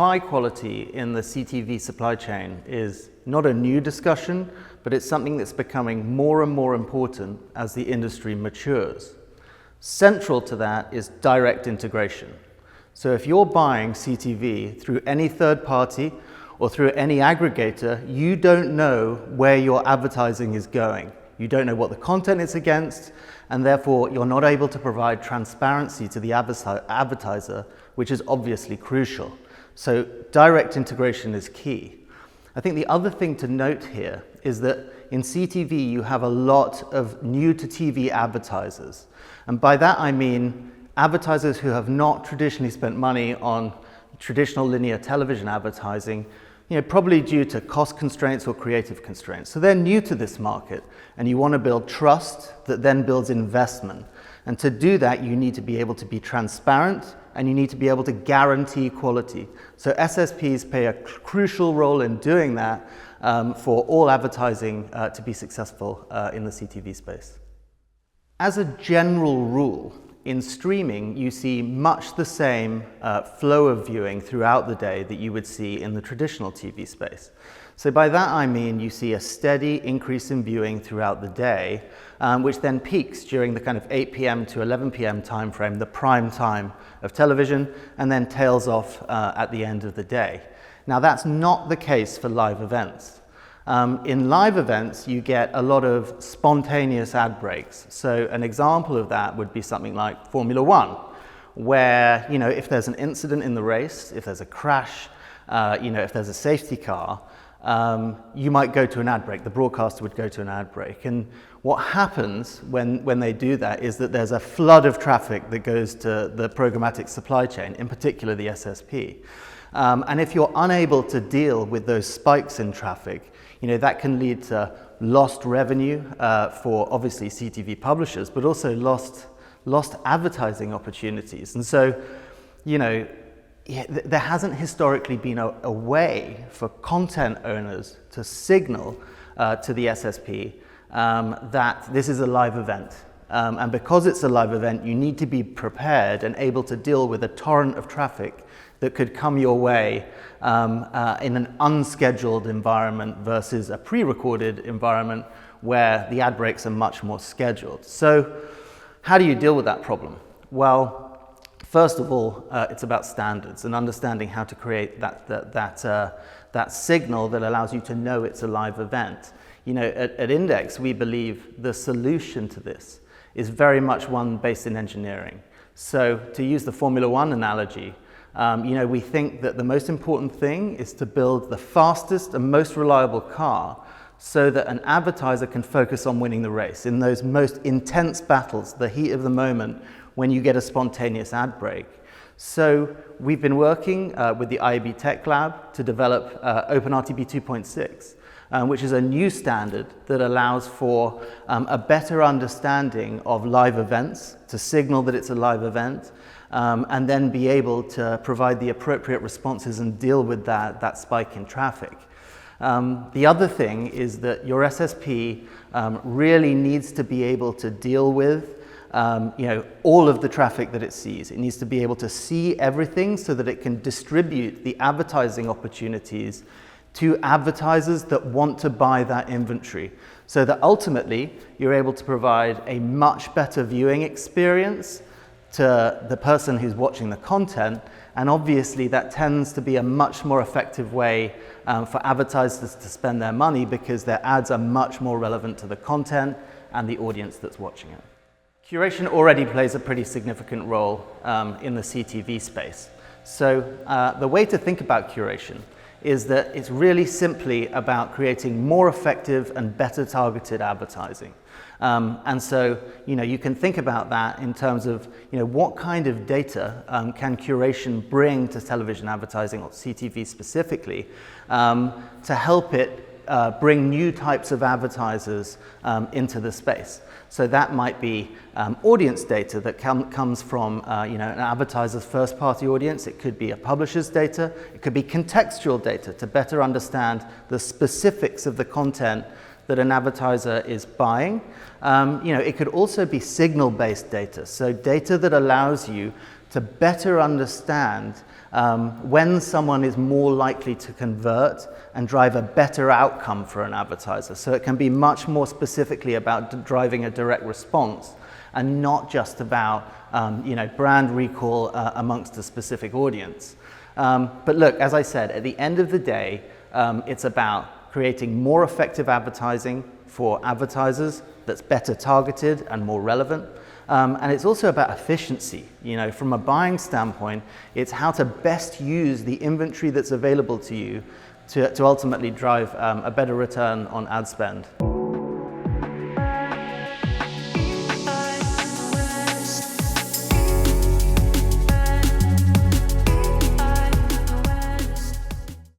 supply quality in the CTV supply chain is not a new discussion, but it's something that's becoming more and more important as the industry matures. Central to that is direct integration. So if you're buying CTV through any third party or through any aggregator, you don't know where your advertising is going. You don't know what the content is against, and therefore you're not able to provide transparency to the advertiser, which is obviously crucial. So direct integration is key. I think the other thing to note here is that in CTV you have a lot of new to TV advertisers. And by that I mean advertisers who have not traditionally spent money on traditional linear television advertising, probably due to cost constraints or creative constraints. So they're new to this market, and you want to build trust that then builds investment. And to do that, you need to be able to be transparent, and you need to be able to guarantee quality. So SSPs play a crucial role in doing that for all advertising to be successful in the CTV space. As a general rule, in streaming, you see much the same flow of viewing throughout the day that you would see in the traditional TV space. So by that I mean you see a steady increase in viewing throughout the day, which then peaks during the kind of 8 p.m. to 11 p.m. time frame, the prime time of television, and then tails off at the end of the day. Now that's not the case for live events. In live events, you get a lot of spontaneous ad breaks. So an example of that would be something like Formula One, where, if there's an incident in the race, if there's a crash, if there's a safety car, you might go to an ad break. The broadcaster would go to an ad break. And what happens when they do that is that there's a flood of traffic that goes to the programmatic supply chain, in particular the SSP. And if you're unable to deal with those spikes in traffic, that can lead to lost revenue for obviously CTV publishers, but also lost advertising opportunities. And so, there hasn't historically been a way for content owners to signal to the SSP that this is a live event. And because it's a live event, you need to be prepared and able to deal with a torrent of traffic that could come your way in an unscheduled environment versus a pre-recorded environment where the ad breaks are much more scheduled. So how do you deal with that problem? Well, first of all, it's about standards and understanding how to create that signal that allows you to know it's a live event. At Index, we believe the solution to this is very much one based in engineering. So to use the Formula One analogy, we think that the most important thing is to build the fastest and most reliable car so that an advertiser can focus on winning the race in those most intense battles, the heat of the moment, when you get a spontaneous ad break. So we've been working with the IAB Tech Lab to develop OpenRTB 2.6. Which is a new standard that allows for a better understanding of live events, to signal that it's a live event, and then be able to provide the appropriate responses and deal with that spike in traffic. The other thing is that your SSP really needs to be able to deal with all of the traffic that it sees. It needs to be able to see everything so that it can distribute the advertising opportunities to advertisers that want to buy that inventory, so that ultimately you're able to provide a much better viewing experience to the person who's watching the content, and obviously that tends to be a much more effective way for advertisers to spend their money because their ads are much more relevant to the content and the audience that's watching it. Curation already plays a pretty significant role in the CTV space. So the way to think about curation is that it's really simply about creating more effective and better targeted advertising. And so, you can think about that in terms of, what kind of data can curation bring to television advertising, or CTV specifically, to help it bring new types of advertisers into the space. So that might be audience data that comes from an advertiser's first-party audience. It could be a publisher's data. It could be contextual data to better understand the specifics of the content that an advertiser is buying. It could also be signal-based data, so data that allows you to better understand when someone is more likely to convert and drive a better outcome for an advertiser. So it can be much more specifically about driving a direct response and not just about brand recall amongst a specific audience. But look, as I said, at the end of the day, it's about creating more effective advertising for advertisers that's better targeted and more relevant. And it's also about efficiency. From a buying standpoint, it's how to best use the inventory that's available to you to ultimately drive a better return on ad spend.